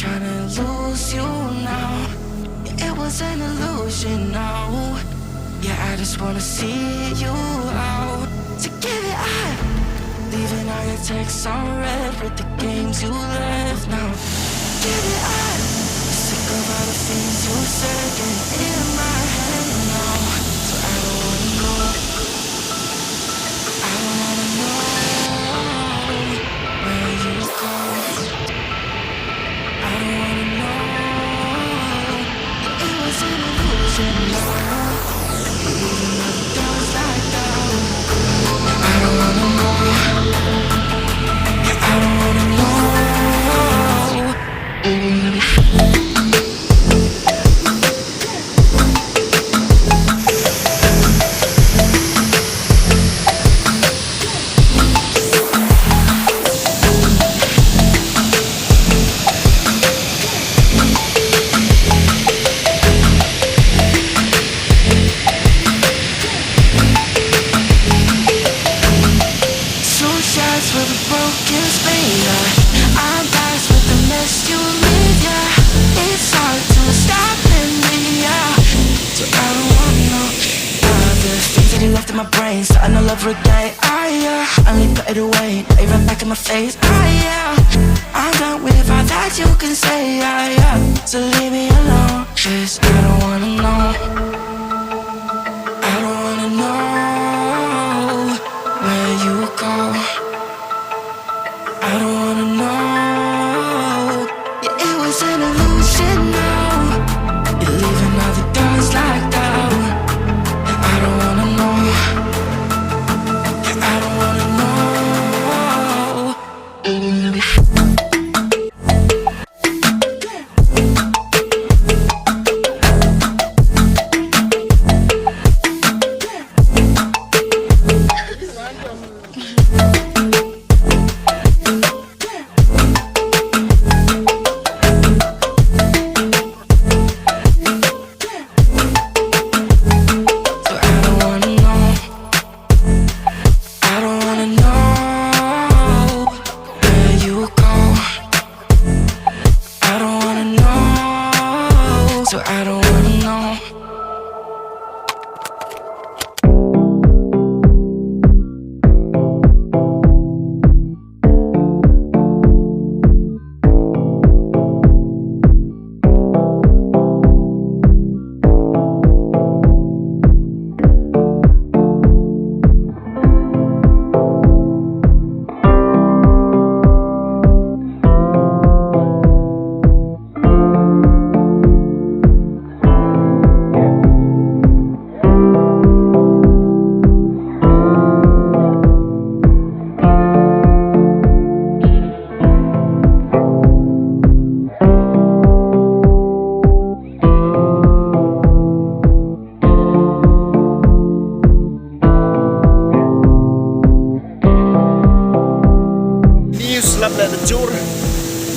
trying to lose you now. Yeah, it was an illusion now. Yeah, I just wanna see you out. So give it up. Leaving all your texts on red with the games you left now. Give it up. Sick of all the things you said getting in my head now. So I don't wanna know. I don't wanna know where you go. I don't wanna know. It was an illusion now. Even though it does like that. I don't wanna know. I don't wanna know. My brain, starting all over again. I only put it away, they run back in my face. I'm done with all that you can say. So leave me alone, 'cause I don't wanna know. I don't wanna know where you go. I don't wanna know. Yeah, it was an illusion now. You're leaving all the doors like that. I don't wanna know. I don't wanna know. So I don't wanna know.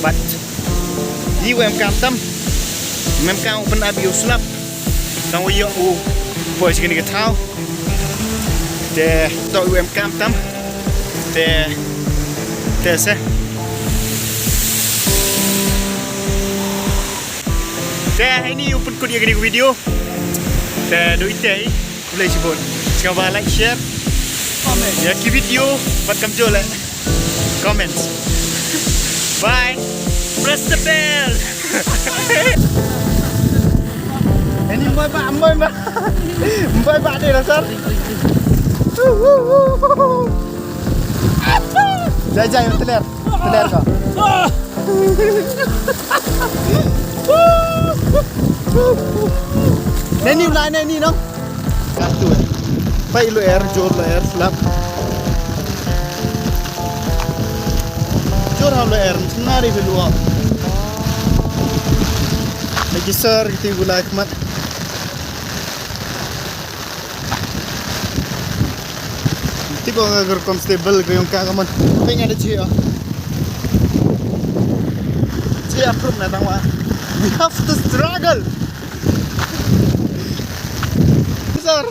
But you em cam tâm em cao bên ai biểu slap trong cái vụ vội chỉ cái thao để đội em cam tâm để sẽ để ini open kod yang video để đối tay boleh sebut sekarang like share comment ya ki video buat kamu jual comment. Bye. Press the bell. Ini mbak đây là sao? Jai teler kau. Neni ulai neni no. Katu. Pai lu air jor lu air slap. Jor lu air senari belua. Lagi sar kita gula mat. Tiba agar constable ko yung kakaman. Pengen ada cia. Cia proof na tangwa. We have to struggle. Sir.